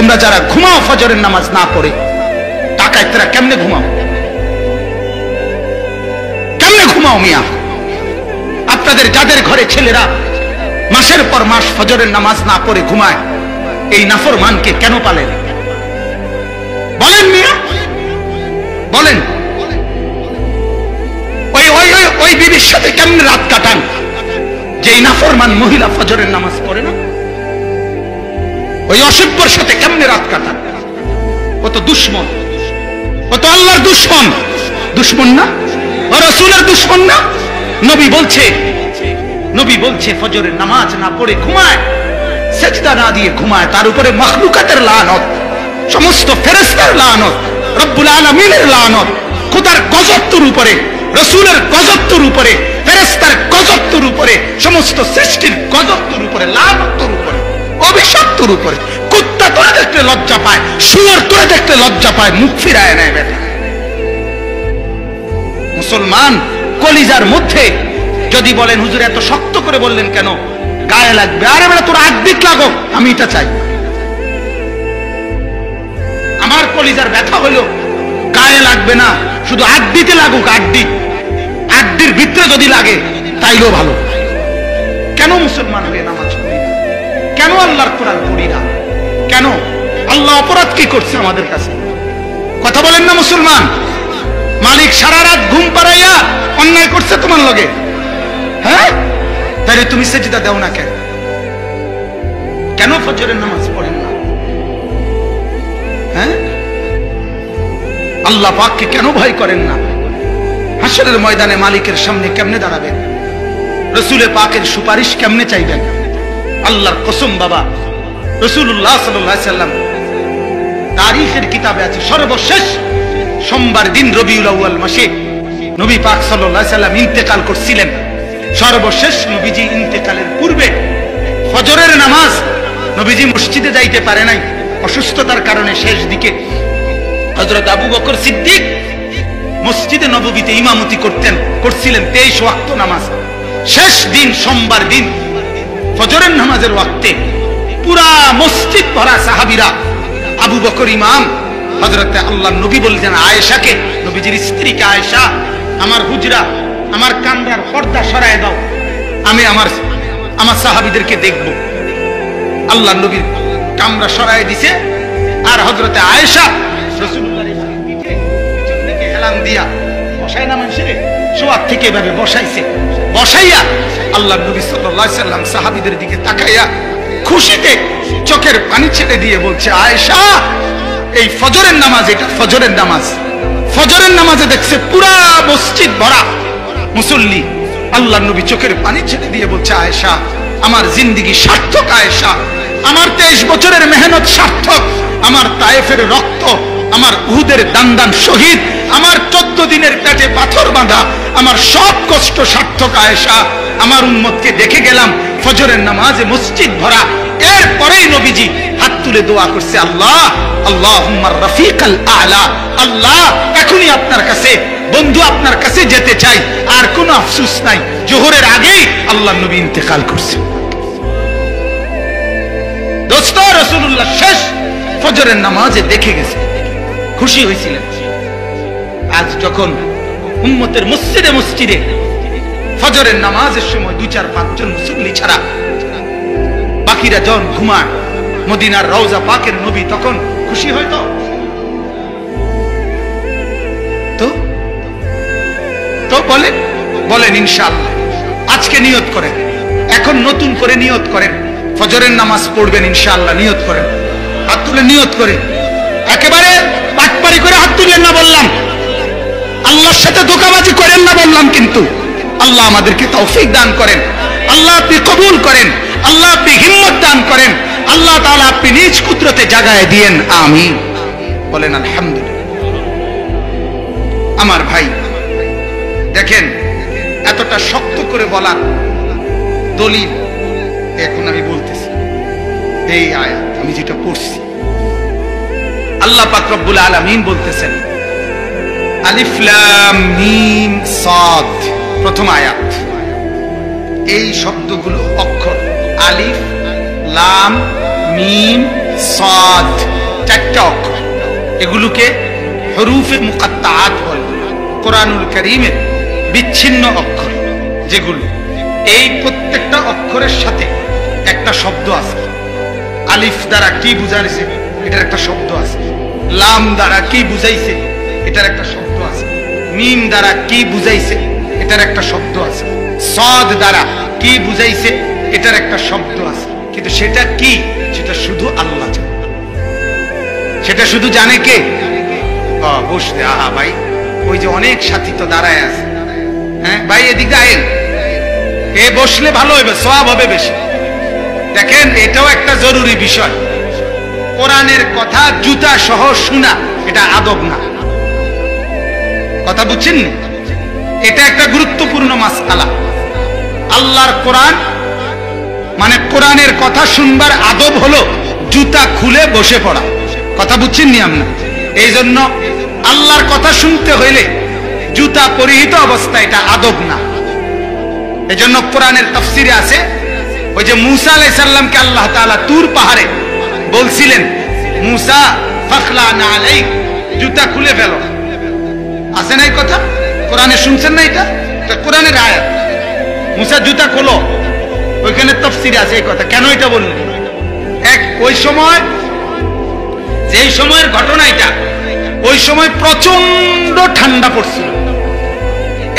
তোমরা যারা ঘুমাও ফজরের নামাজ না পড়ে, ডাকাইতরা কেমনে ঘুমাও? কেমনে ঘুমাও মিয়া? আপনাদের যাদের ঘরে ছেলেরা মাসের পর মাস ফজরের নামাজ না পড়ে ঘুমায়, এই নাফরমানকে কেন পালেন? বলেন মিয়া, বলেন। ওই ওই ওই বিবির সাথে কেমনে রাত কাটান যে এই নাফরমান মহিলা ফজরের নামাজ পড়ে না? ওই অসভ্যর সাথে কেমনে রাত কাটান? ও তো দুশ্মন, ও তো আল্লাহর দুশ্মন। দুশ্মন না? ও রাসূলের দুশ্মন না? নবী বলছে ফজরের নামাজ না পড়ে ঘুমায়, সেজদা না দিয়ে ঘুমায়, তার উপরে মাখলুকাতের লানত, সমস্ত ফেরেশতার লানত, রব্বুল আলামিনের লানত, খোদার গজবর উপরে, রাসূলের গজবর উপরে, ফেরেশতার গজবর উপরে, সমস্ত সৃষ্টির গজবর উপরে, লানতের উপরে, অভিশপ্তর উপরে। কুত্তা তোরে দেখতে লজ্জা পায়, শুয়োর তোরে দেখতে লজ্জা পায়, মুখ ফিরায় নেয় বেটা। মুসলমান কলিজার মধ্যে যদি বলেন হুজুর এত শক্ত করে বললেন কেন, গায়ে লাগবে। আরে বেটা তোর আড্ডিত লাগো, আমি এটা চাই। আমার কলিজার ব্যথা হলো গায়ে লাগবে না, শুধু আড্ডিতে লাগুক। আড্ডির ভিতরে যদি লাগে তাইলেও ভালো। কেন মুসলমান হয়ে নামাজ পড়ি না? কেন আল্লাহর কোরআন পড়ি না? কেন? আল্লাহ অপরাধ কি করছে আমাদের কাছে? কথা বলেন না মুসলমান। মালিক সারা রাত ঘুম পাড়াইয়া অন্যায় করছে তোমার লগে, হ্যাঁ? তাহলে তুমি সেজদা দাও না কেন? কেন ফজরের নামাজ পড়েন না? হ্যাঁ? আল্লাহ পাককে কেন ভয় করেন না? হাসরের ময়দানে মালিকের সামনে কেমনে দাঁড়াবেন? রাসূলে পাকের সুপারিশ কেমনে চাইবেন? আল্লাহর কসম বাবা, রাসূলুল্লাহ সাল্লাল্লাহু আলাইহি সাল্লাম তারিখের কিতাবে আছে সর্বশেষ সোমবার দিন রবিউল আউয়াল মাসে নবী পাক সাল্লাল্লাহু আলাইহি সাল্লাম ইন্তেকাল করছিলেন। সর্বশেষ নবীজি ইন্তেকালের পূর্বে ফজরের নামাজ নবীজি মসজিদে যাইতে পারে নাই, অসুস্থতার কারণে শেষ দিকে হযরত আবু বকর সিদ্দিক মসজিদে নববীতে ইমামতি করছিলেন 23 ওয়াক্ত নামাজ। শেষ দিন সোমবার দিন ফজরের নামাজের ওয়াক্তে পুরা মসজিদ ভরা সাহাবীরা, আবু বকর ইমাম, হযরত আল্লাহর নবী বললেন আয়েশাকে, নবীজির স্ত্রীকে, আয়েশা আমার হুজরা, আমার কামরার পর্দা সরায় দাও, আমি আমার সাহাবীদেরকে দেখব। আল্লাহর নবীর কামরা সরায় দিছে, আর হযরত আয়েশা রাসূলুল্লাহর পিঠে পিছন থেকে হেলান দিয়া বসায় না মানুষের শোয়ার থেকে এভাবে বসাইছে। বসাইয়া আল্লাহর নবী সাল্লাল্লাহু আলাইহি সাল্লাম সাহাবীদের দিকে তাকাইয়া খুশিতে চোখের পানি ছেড়ে দিয়ে বলছে, আয়েশা এই ফজরের নামাজ, এটা ফজরের নামাজ। ফজরের নামাজে দেখছে পুরা মসজিদ ভরা মুসল্লি। আল্লাহর নবী চোখের পানি ছেড়ে দিয়ে বলছে, আয়েশা আমার জিন্দেগি সার্থক, আয়েশা আমার 23 বছরের মেহনত সার্থক, আমার তায়েফের রক্ত, আমার উহুদের দান শহীদ, আমার 14 দিনের পেটে পাথর বাঁধা, আমার সব কষ্ট সার্থক আয়েশা। আমার উম্মতকে দেখে গেলাম ফজরের নামাজে মসজিদ ভরা। এরপরেই নবীজি হাত তুলে দোয়া করছে, আল্লাহ আল্লাহুম্মা রাফিকাল আলা, আল্লাহ এখনই আপনার কাছে, বন্ধু আপনার কাছে যেতে চাই, আর কোনো আফসোস নাই। জোহরের আগেই আল্লাহর নবী ইন্তেকাল করছে। দোস্ত, রাসূলুল্লাহ শেষ ফজরের নামাজে দেখে গেছে, খুশি হয়েছিলেন। আজ যখন উম্মতের মসজিদে মসজিদে ফজরের নামাজের সময় 2-4-5 জন মুসল্লি ছাড়া বাকিরা জন ঘুমায়, মদিনার রওজা পাকের নবী তখন খুশি হয়তো? তো বলেন ইনশাআল্লাহ। আজকে নিয়ত করেন, এখন নতুন করে নিয়ত করেন, ফজরের নামাজ পড়বেন ইনশাআল্লাহ। নিয়ত করেন, হাত তুলে নিয়ত করে, একেবারে পাটপারি করে হাত তুলেন না বললাম, আল্লাহর সাথে ধোঁকাবাজি করেন না বললাম, কিন্তু আল্লাহ আমাদেরকে তৌফিক দান করেন, আল্লাহ আপনি কবুল করেন, আল্লাহ আপনি হিম্মত দান করেন, আল্লাহ তাআলা আপনি নিজ কুদরতে জাগায় দিয়েন, আমিন। বলেন আলহামদুলিল্লাহ। আমার ভাই দেখেন, এতটা শক্ত করে বলা দলিল এখন আমি বলতেছি। এই আয়াত আমি যেটা পড়ছি, আল্লাহ পাক রব্বুল আলামিন বলতেছেন আলিফ লাম মিম সাদ, প্রথম আয়াত। এই শব্দগুলো অক্ষর আলিফ লাম মিম সাদ, 4টা অক্ষর। এগুলোকে হরুফে মুকাত্তাআত বলে, কোরআনুল কারীমের বিচ্ছিন্ন অক্ষর যেগুলো। এই প্রত্যেকটা অক্ষরের সাথে একটা শব্দ আছে। আলিফ দ্বারা কি বুঝাইছে এটার একটা শব্দ আছে, লাম দ্বারা কি বুঝাইছে এটার একটা শব্দ আছে, মিম দ্বারা কি বুঝাইছে এটার একটা শব্দ আছে, সাদ দ্বারা কি বুঝাইছে এটার একটা শব্দ আছে। কিন্তু সেটা কি, সেটা শুধু আল্লাহ জানে। সেটা শুধু জানে কে? বসতে, আহা ভাই, ওই যে অনেক সাথী তো দাঁড়ায় আছে, হ্যাঁ ভাই এদিকে আইন, এ বসলে ভালো হবে, সওয়াব হবে বেশি। দেখেন, এটাও একটা জরুরি বিষয়। কোরআনের কথা জুতা সহ শোনা এটা আদব না। কথা বুঝছেন না? এটা একটা গুরুত্বপূর্ণ মাসআলা। আল্লাহর কোরআন মানে কোরআনের কথা শুনবার আদব হলো জুতা খুলে বসে পড়া। কথা বুঝছেন নি আমরা? এই জন্য আল্লাহর কথা শুনতে হইলে জুতা পরিহিত অবস্থা, এটা আদব না। এই জন্য কোরআনের তাফসিরে আছে, ওই যে মুসা আলাইহিস সালামকে আল্লাহ তাআলা তুর পাহাড়ে বলছিলেন, মুসা ফাখলানা আলাইক, জুতা খুলে ফেলো। আছে না এই কথা? কোরআনে শুনছেন না? এটা কোরআনের আয়াত। মুসা জুতা খোলো, ওইখানে তাফসিরে আছে এই কথা। কেন এটা বললেন? ওই সময়, যেই সময়ের ঘটনা এটা, ওই সময় প্রচন্ড ঠান্ডা পড়ছিল,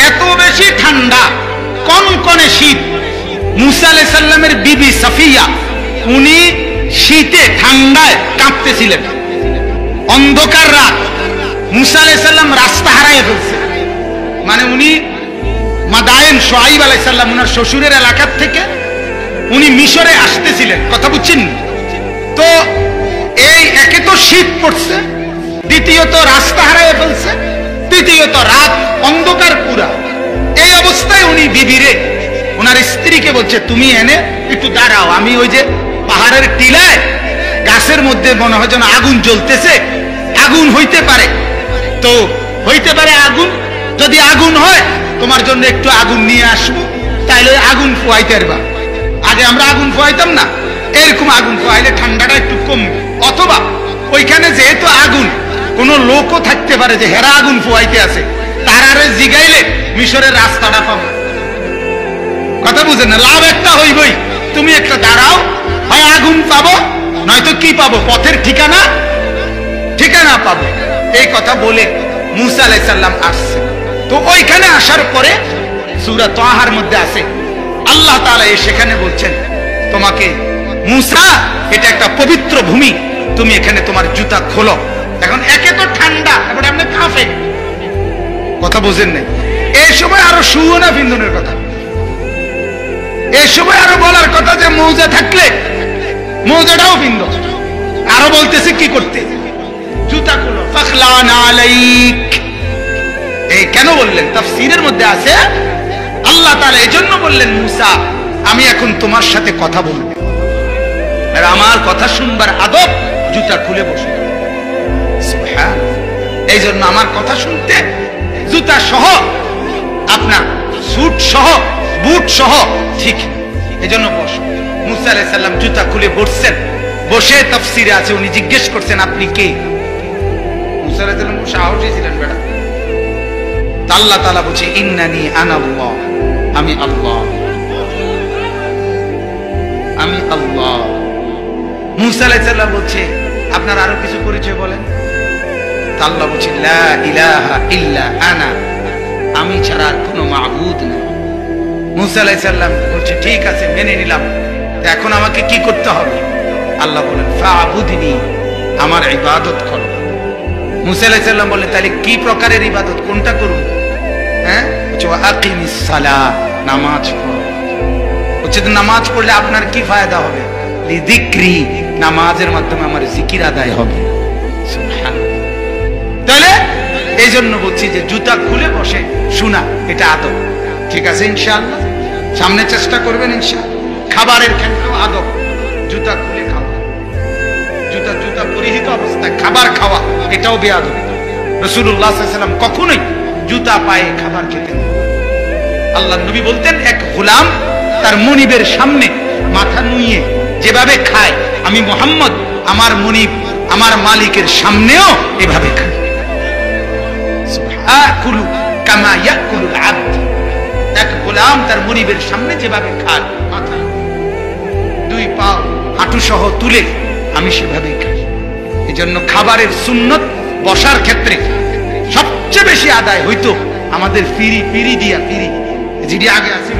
এত বেশি ঠান্ডা, কনকনে শীত। মুসা আলাইহিস সালামের বিবি সাফিয়া, উনি শীতে ঠান্ডায় কাঁপতেছিলেন। অন্ধকার রাত, মুসা আলাইহিস সালাম রাস্তা হারিয়ে ফেলছে। মানে উনি মাদায়েন শুআইব আলাইহিস সালাম, ওনার শ্বশুরের এলাকার থেকে উনি মিশরে আসতেছিলেন। কথা বুঝছেন? তো এই একে তো শীত পড়ছে, দ্বিতীয়ত রাস্তা হারিয়ে ফেলছে, তৃতীয়ত রাত অন্ধকার পুরা। এই অবস্থায় উনি বিবিরে, ওনার স্ত্রীকে বলছে, তুমি এনে একটু দাঁড়াও, আমি ওই যে পাহাড়ের টিলায় গাছের মধ্যে মনে হয় যেন আগুন জ্বলতেছে, আগুন হইতে পারে, তো হইতে পারে আগুন, যদি আগুন হয় তোমার জন্য একটু আগুন নিয়ে আসবো, তাইলে আগুন পোয়াইতে পারবা। আগে আমরা আগুন পোয়াইতাম না, এরকম আগুন পোয়াইলে ঠান্ডাটা একটু কমবে। অথবা ওইখানে যেহেতু আগুন, কোন লোকও থাকতে পারে যে হেরা আগুন পোয়াইতে আছে, তারারে জিগাইলে মিশরের রাস্তাটা পাবো। কথা বুঝেন না? লাভ একটা হইবই, তুমি একটা দাঁড়াও, হয় আগুন পাবো, নয়তো কি পাবো? পথের ঠিকানা, ঠিকানা পাবো। এই কথা বলে মুসা আলাইহিস সালাম আসছে। তো ওইখানে আসার পরে সূরা তাহার মধ্যে আছে, আল্লাহ তাআলা সেখানে বলছেন, তোমাকে মুসা, এটা একটা পবিত্র ভূমি, তুমি এখানে তোমার জুতা খোলো। এখন একে তো ঠান্ডা, এখন আপনি কাফে। কথা বুঝেন নাই? এই সময় আরো সুনা বিন্দনের কথা, এই সময় আরো বলার কথা যে মৌজা থাকলে মৌজাটাও বিন্দু। আরো বলতেছে কি করতে? জুতা খুলো, ফাখলানা আলাইক। এই কেন বললেন? তাফসীরের মধ্যে আছে, আল্লাহ তাআলা এজন্য বললেন, মুসা, আমি এখন তোমার সাথে কথা বলবো, আর আমার কথা শুনবার আদব জুতা খুলে বসে। সুবহান। এই জন্য আমার কথা শুনতে জুতা সহ, আপনার স্যুট সহ, বুট সহ ঠিক, এজন্য বসো। মুসা আলাইহিস সালাম জুতা খুলে বসছেন। বসে তাফসীরে আছে, উনি জিজ্ঞেস করছেন, আপনি কে? মুসা আলাইহিস সালাম সাহসী ছিলেন বেটা। আল্লাহ তাআলা বলছে, ইন্নানি আনাল্লাহ, আমি আল্লাহ, আমি আল্লাহ। মুসা আলাইহিস সালাম বলছে, আপনার আরো কিছু পরিচয় বলেন। আল্লাহ বলছে, লা ইলাহা ইল্লা আনা, আমি ছাড়া আর কোনো মাবুদ নেই। মুসা আলাইহিস সালাম বলছে, ঠিক আছে, মেনে নিলাম, এখন আমাকে কি করতে হবে? আল্লাহ বলেন, ফাবুদনি, আমার ইবাদত করো। মুসা আলাইহিস সালাম বললেন, তাহলে কি প্রকারের ইবাদত, কোনটা করুন? হ্যাঁ, বলছে আকিমিস সালাহ, নামাজ পড়ো। বলছে, নামাজ পড়লে আপনার কি ফায়দা হবে? লিযিকরি, নামাজের মাধ্যমে আমার জিকির আদায় হবে। সুবহানাল্লাহ। তাহলে এই জন্য বলছি যে জুতা খুলে বসে শোনা, এটা আদব। ঠিক আছে, ইনশাআল্লাহ সামনে চেষ্টা করবেন ইনশাআল্লাহ। খাবারের ক্ষেত্রেও আদব, জুতা খুলে খাওয়া, জুতা জুতা পরিহিত অবস্থায় খাবার খাওয়া, এটাও বেয়াদব। রাসূলুল্লাহ সাল্লাল্লাহু আলাইহি ওয়াসাল্লাম কখনোই জুতা পায়ে খাবার খেতেন। আল্লাহর নবী বলতেন, এক গোলাম তার মনিবের সামনে মাথা নুইয়ে যেভাবে খায়, আমি মুহাম্মদ আমার মুনিব আমার মালিকের সামনেও এভাবে খায়। আকুলু কামা ইয়াকুলুল আবদ, এক গোলাম তার মুনিবের সামনে যেভাবে খায়, মাথা দুই পা হাঁটু সহ তুলে আমি সেভাবেই খাই। এজন্য খাবারের সুন্নত বসার ক্ষেত্রে সবচেয়ে বেশি আদায় হইতো আমাদের পিড়ি দিয়া, যেটি আগে আছিল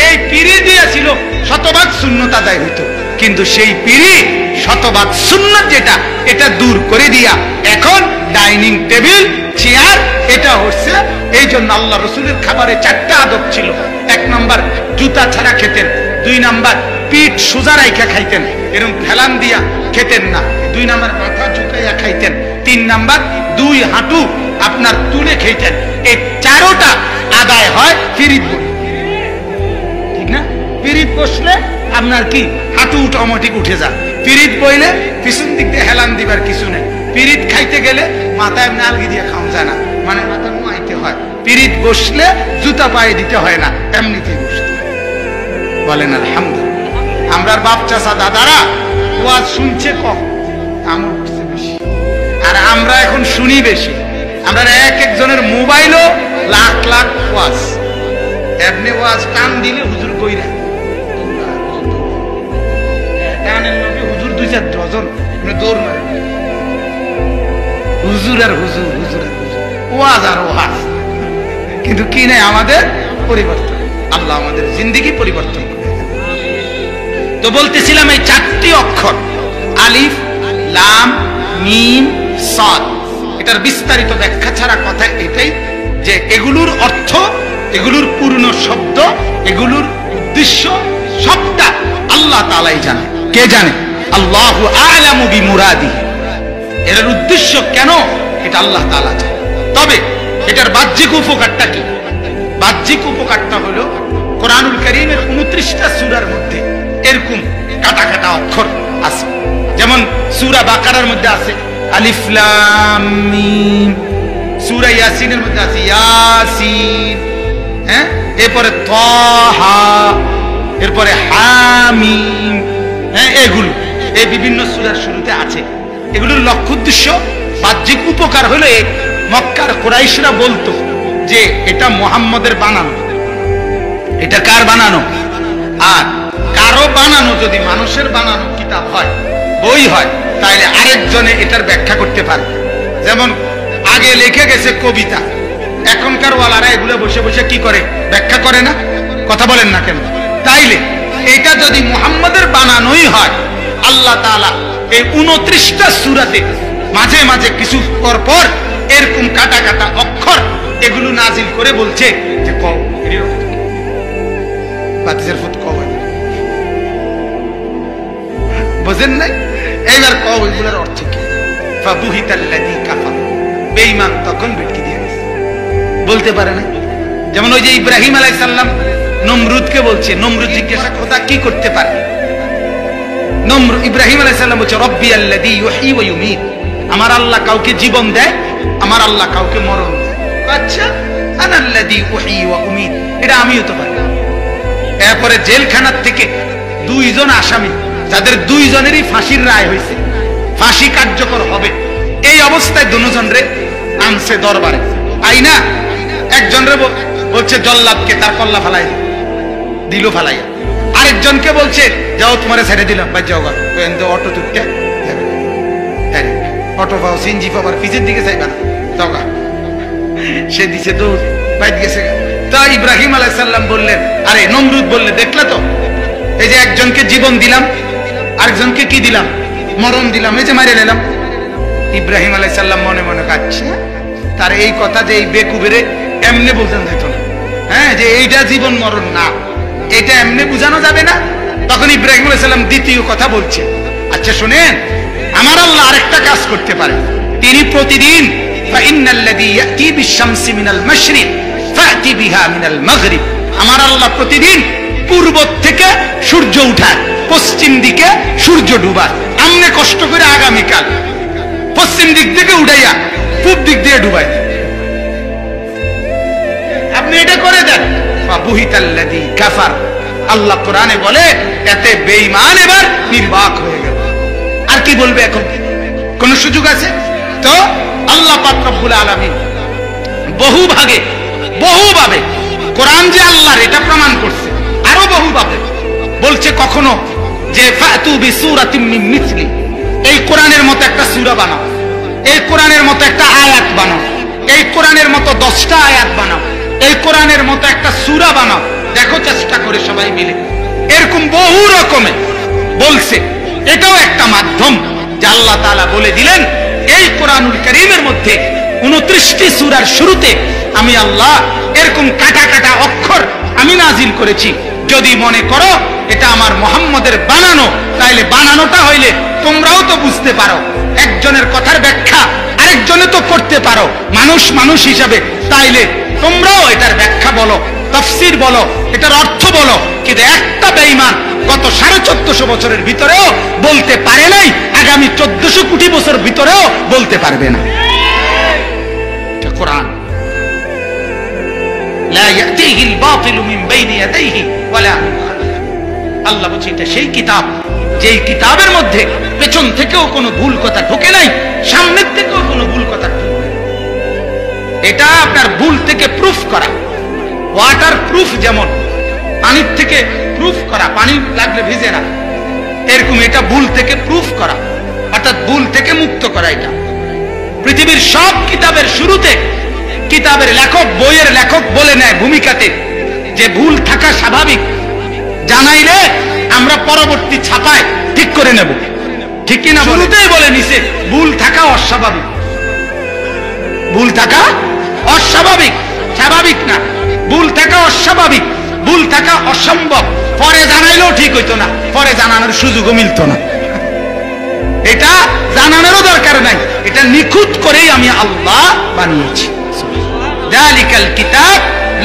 এই পিড়ি দিয়া ছিল শতভাগ সুন্নত আদায় হইতো, কিন্তু সেই পিড়ি শতভাগ সুন্নত যেটা এটা দূর করে দিয়া এখন ডাইনিং টেবিল চেয়ার এটা হচ্ছে। এই জন্য আল্লাহ রসুলের খাবারে 4টা আদব ছিল। 1 নাম্বার জুতা ছাড়া খেতেন, 2 নাম্বার পিঠ সোজা রাইখা খাইতেন, এরকম ফেলান দিয়া খেতেন না, 2 নাম্বার মাথা ঝুঁকাইয়া খাইতেন, 3 নাম্বার 2 হাঁটু আপনার তুলে খাইতেন। এই 4টা আদায় হয় পিরিত বলে, ঠিক না? পিরিত বসলে আপনার কি হাঁটু অটোমেটিক উঠে যায়, পিরিত বইলে পিছন দিক দিয়ে হেলান দিবার কিছু নেই। পিরিত খাইতে গেলে মাথায় নালগি দিয়ে খাওয়া যায় না, মানে মাথা ঘুমাইতে হয়। পিরিত বসলে জুতা পায়ে দিতে হয় না, এমনিতেই বসতে। বলেন আলহামদুলিল্লাহ। আমরার বাপ চাচা দাদারা ওয়াজ শুনছে কম, আমল করছে বেশি, আর আমরা এখন শুনি বেশি। আমরা এক একজনের মোবাইলও লাখ লাখ ওয়াজ, এমনি ওয়াজ টান দিলে হুজুর কইরা টানের নবী হুজুর 2-4 ডজন দৌড় মারে, হুজুর আর হুজুর, হুজুর আর হুজুর, ওয়াজ আর ওয়াজ। কিন্তু কি নাই আমাদের পরিবর্তন, আল্লাহ আমাদের জিন্দেগি পরিবর্তন করে। তো বলতেছিলাম এই 4টি অক্ষর আলিফ লাম মিম সাদ, এটার বিস্তারিত ব্যাখ্যা ছাড়া কথা এটাই যে এগুলোর অর্থ, এগুলোর পূর্ণ শব্দ, এগুলোর উদ্দেশ্য সবটা আল্লাহ তাআলাই জানে। কে জানে? আল্লাহু আ'লামু বিমুরাদিহি। এর উদ্দেশ্য কেন এটা আল্লাহ তাআলা জানে। তবে এটার বাহ্যিক উপকারটা কি? বাহ্যিক উপকারটা হলো কোরআনুল কারীমের 29টা সূরার মধ্যে এরকম কাটা কাটা অক্ষর আছে। যেমন সূরা বাকারার মধ্যে আছে আলিফ লাম মিম, সূরা ইয়াসিনের মধ্যে আছে ইয়াসিন, হ্যাঁ, এরপরে তাহা, এরপরে হামিম, হ্যাঁ, এগুলো এই বিভিন্ন সূরার শুরুতে আছে। এগুলোর লক্ষ্য উদ্দেশ্য বাহ্যিক উপকার হলো মক্কার কুরাইশরা বলতো যে এটা মুহাম্মদের বানানো। এটা কার বানানো? আর কারো বানানো যদি মানুষের বানানো কিতাব হয়, বই হয়, তাহলে আরেকজনে এটার ব্যাখ্যা করতে পারে। যেমন আগে লিখে গেছে কবিতা, এখনকার ওয়ালারা এগুলো বসে বসে কি করে? ব্যাখ্যা করে না। কথা বলেন না কেন? তাইলে এটা যদি মুহাম্মদের বানানোই হয়, আল্লাহ তাআলা এই 29টা সূরাতে মাঝে মাঝে কিছু পর পর এরকম কাটা কাটা অক্ষর এগুলো নাজিল করে বলছে যে কও বাতিজের ফুট কও, বুঝেন নাই? এইবার কও এগুলোর অর্থ কি? ফাবুহিতাল্লাযী কাফার, বেঈমান তখন বেটকি দিয়ে গেছে, বলতে পারে না। যেমন ওই যে ইব্রাহিম আলাইহিস সালাম নমরুদকে বলছে, নমরুদ জিজ্ঞাসা খোদা কি করতে পারে? ইব্রাহিম আলাইহিস সালাম বলছে রব্বি আল্লাযী ইউহয়ী ওয়া ইউমীত, আমার আল্লাহ কাউকে জীবন দেয়, আমার আল্লাহ কাউকে মরণ দেয়। আচ্ছা, আনাল্লাযী উহয়ী ওয়া উমীত, এটা আমিও তো পারি। এরপরে জেলখানার থেকে 2 জন আসামি, যাদের 2 জনেরই ফাঁসির রায় হয়েছে, ফাঁসি কার্যকর হবে, এই অবস্থায় দুজনরে আনছে দরবারে। আইনা একজনরে বলছে জল্লাদকে তার কল্লা ফালাই দিল, ফালাইয়া আরেকজনকে বলছে যাও তোমারে ছেড়ে দিলাম, ভাই যাও গা, অটো তুলতে যাবে, অটো পাও সিনজি পাবার পিছের দিকে চাইবা না, যাও গা। সে দিছে দৌড়, বাইরে গেছে। তা ইব্রাহিম আলাইহিস সালাম বললেন, আরে নমরুদ বললে দেখলা তো, এই যে একজনকে জীবন দিলাম, আরেকজনকে কি দিলাম? মরণ দিলাম, এই যে মারে নিলাম। ইব্রাহিম আলাইহিস সালাম মনে মনে কাঁদছে, তার এই কথা যে এই বেকুবেরে এমনি বোঝানো যেত না, হ্যাঁ, যে এইটা জীবন মরণ না, এটা এমনি বোঝানো যাবে না। তখন ইব্রাহিম আলাইহিস সালাম দ্বিতীয় কথা বলছে, আচ্ছা শুনেন, আমার আল্লাহ আরেকটা কাজ করতে পারে, তিনি প্রতিদিন ফাইন্নাল্লাযী ইয়াতি বিশ-শামসি মিনাল মাশরিক ফাতি বিহা মিনাল মাগরিব, আমার আল্লাহ প্রতিদিন পূর্ব থেকে সূর্য উঠায়, পশ্চিম দিকে সূর্য ডুবায়। আমনে কষ্ট করে আগামীকাল পশ্চিম দিক থেকে উঠাইয়া পূব দিক দিয়ে ডুবাই, আপনি এটা করে দেন। ফাবুহিতাল্লাযী কাফার, আল্লাহ কোরআনে বলে এতে বেঈমান এবার নির্বাক হয়ে গেল। আর কি বলবে এখন? কোন সুযোগ আছে? তো আল্লাহ পাক রব্বুল আলামিন বহুভাবে কোরআন যে আল্লাহর এটা প্রমাণ করছে, আরো বহুভাবে বলছে। কখনো যে ফাতু বিসূরাতিন মিন মিসলি, এই কোরআনের মতো একটা সূরা বানাও, এই কোরআনের মতো একটা আয়াত বানাও, এই কোরআনের মতো 10টা আয়াত বানাও, এই কোরআনের মতো একটা সূরা বানাও, দেখো চেষ্টা করে সবাই মিলে। এরকম বহু রকমের বলছে। এটাও একটা মাধ্যম যে আল্লাহ তাআলা বলে দিলেন এই কোরআনুল কারীমের মধ্যে 29টি সূরার শুরুতে আমি আল্লাহ এরকম কাটা কাটা অক্ষর আমি নাজিল করেছি। যদি মনে করো এটা আমার মুহাম্মদের বানানো, তাইলে বানানোটা হইলে তোমরাও তো বুঝতে পারো। একজনের কথার ব্যাখ্যা আরেকজনে তো করতে পারো মানুষ হিসাবে, তাইলে তোমরাও এটার ব্যাখ্যা বলো, তাফসীর বলো, এটার অর্থ বলো। কিন্তু একটা বেঈমান গত 1450 বছরের ভিতরেও বলতে পারে নাই, আগামী 1400 কোটি বছর ভিতরেও বলতে পারবে না। এটা কোরআন। লা ইয়াতিহিল বাতিলু মিন বাইনি ইয়াদাইহি ওয়ালা মিন খালফিহি। আল্লাহ বলছে এটা সেই কিতাব যেই কিতাবের মধ্যে পেছন থেকেও কোনো ভুল কথা ঢোকে নাই, সামনের থেকেও কোনো ভুল কথা ঢোকে নাই। এটা আপনার ভুল থেকে প্রুফ করা, ওয়াটার প্রুফ, যেমন পানির থেকে প্রুফ করা, পানি লাগলে ভিজে না, এরকম এটা ভুল থেকে প্রুফ করা, অর্থাৎ ভুল থেকে মুক্ত করা। এটা পৃথিবীর সব কিতাবের শুরুতে কিতাবের লেখক, বইয়ের লেখক বলে নেয় ভূমিকাতে যে ভুল থাকা স্বাভাবিক, জানাইলে আমরা পরবর্তী ছাপায় ঠিক করে নেব, ঠিক কিনা? শুরুতেই বলে নিছে ভুল থাকা অস্বাভাবিক, ভুল থাকা অস্বাভাবিক, স্বাভাবিক না। ভুল থাকা অস্বাভাবিক, ভুল থাকা অসম্ভব। পরে জানাইলেও ঠিক হইতো না, পরে জানানোর সুযোগও মিলতো না। এটা জানানোরও দরকার নাই, এটা নিখুঁত করেই আমি আল্লাহ বানিয়েছি। যালিকাল কিতাব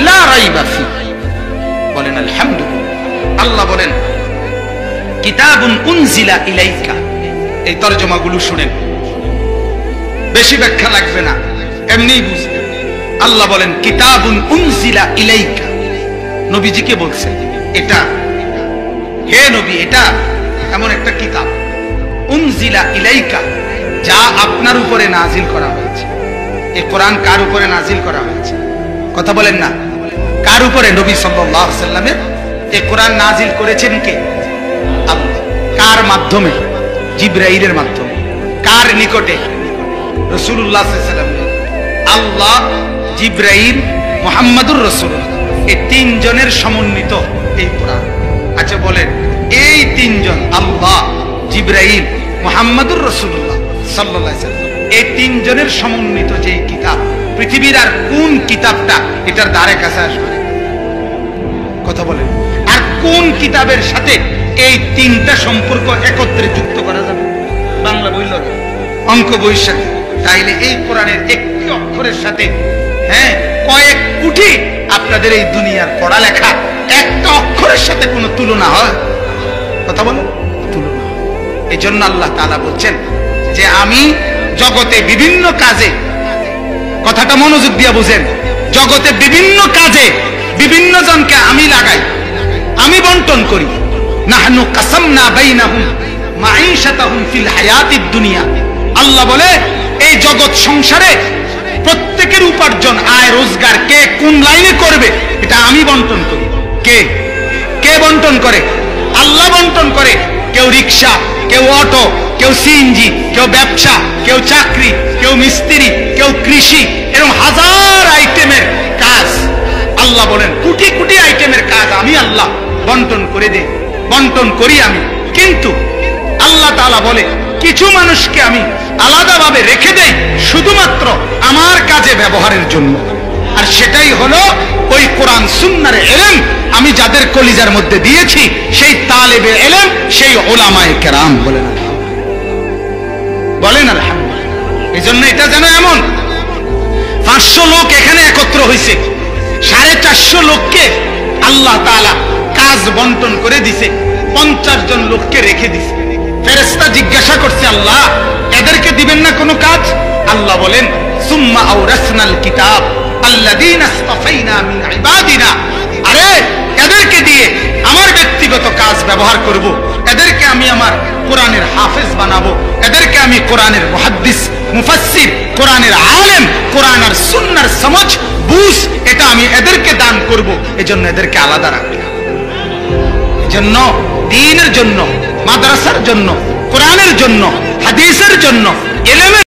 লা রাইবা ফি। বলেন আলহামদুলিল্লাহ। আল্লাহ বলেন কিতাবুন উনজিলা ইলাইকা। এই তরজমাগুলো শুনেন, বেশি ব্যাখ্যা লাগবে না, এমনিই বুঝবেন। আল্লাহ বলেন কিতাবুন উনজিলা ইলাইকা, নবীজিকে বলছেন এটা, হে নবী এটা এমন একটা কিতাব, উনজিলা ইলাইকা, যা আপনার উপরে নাজিল করা হয়েছে। এই কোরআন কার উপরে নাজিল করা হয়েছে? কথা বলেন না, কার উপরে? নবী সাল্লাল্লাহু আলাইহি সাল্লামের এই কোরআন নাজিল করেছেন কে? আল্লাহ। কার মাধ্যমে? জিবরাইলের মাধ্যমে। কার নিকটে? রাসূলুল্লাহ সাল্লাল্লাহু আলাইহি সাল্লাম। আল্লাহ, জিবরাইল, মুহাম্মাদুর রাসূলুল্লাহ, এই তিনজনের সমন্বিত এই কোরআন। আচ্ছা বলেন, এই তিনজন আল্লাহ, জিবরাইল, মুহাম্মাদুর রাসূলুল্লাহ সাল্লাল্লাহু আলাইহি সাল্লাম, এই তিনজনের সমন্বিত যে কিতাব, পৃথিবীর আর কোন কিতাবটা এটার দ্বারে কাছে আসবে? কথা বলেন। আর কোন কিতাবের সাথে এই তিনটা সম্পর্ক একত্রে যুক্ত করা যাবে? বাংলা বই লগে, অঙ্ক বইয়ের সাথে। তাইলে এই কোরআনের একটি অক্ষরের সাথে কয়েক কোটি আপনাদের এই দুনিয়ার পড়ালেখা একটা অক্ষরের সাথে কোনো তুলনা হয়? কথা বলেন, তুলনা। এই জন্য আল্লাহ তাআলা বলছেন যে আমি জগতে বিভিন্ন কাজে, কথাটা মনোযোগ দিয়ে বুঝেন, জগতে বিভিন্ন কাজে বিভিন্ন জনকে আমি লাগাই, আমি বন্টন করি। নাহনু কাসামনা বাইনাহুম মাঈশাতাহুম ফিল হায়াতিদ দুনিয়া। আল্লাহ বলে এই জগৎ সংসারে প্রত্যেকের উপার্জন, আয় রোজগার কে কোন লাইনে করবে এটা আমি বন্টন করি। কে কে বন্টন করে? আল্লাহ বন্টন করে। কেউ রিকশা, কেউ অটো, কেউ সিএনজি, কেউ ব্যবসা, কেউ চাকরি, কেউ মিস্ত্রি, কেউ কৃষি, এরকম হাজার আইটেমের কাজ। আল্লাহ বলেন কোটি কোটি আইটেমের কাজ আমি আল্লাহ বন্টন করে দেই, বন্টন করি আমি। কিন্তু আল্লাহ তাআলা বলে কিছু মানুষকে আমি আলাদাভাবে রেখে দেই শুধুমাত্র আমার কাজে ব্যবহারের জন্য। আর সেটাই হলো ওই কোরআন সুন্নাহর ইলম আমি যাদের কলিজার মধ্যে দিয়েছি, সেই তালেবে ইলম, সেই উলামায়ে কেরাম। বলেন আলহামদুলিল্লাহ। এজন্য এটা যেন এমন 500 লোক এখানে একত্র হয়েছে, 450 লোককে আল্লাহ তাআলা কাজ বন্টন করে দিছে, 50 জন লোককে রেখে দিছে। ফেরেশতা জিজ্ঞাসা করছে, আল্লাহ এদেরকে দিবেন না কোনো কাজ? আল্লাহ বলেন সুম্মা আওরাসনাল কিতাব আল্লাযীনা ইসতাফাইনা মিন ইবাদিনা। আরে এদেরকে দিয়ে আমার ব্যক্তিগত কাজ ব্যবহার করব, এদেরকে আমি আমার কোরআনের হাফেজ বানাবো, এদেরকে আমি কোরআনের মুহাদ্দিস, মুফাসসির, কোরআনের আলেম, কোরআন আর সুন্নাহর সমঝ বুঝ এটা আমি এদেরকে দান করব। এজন্য এদেরকে আলাদা রাখবে। এজন্য দ্বীনের জন্য, মাদ্রাসার জন্য, কোরআনের জন্য, হাদিসের জন্য, ইলমের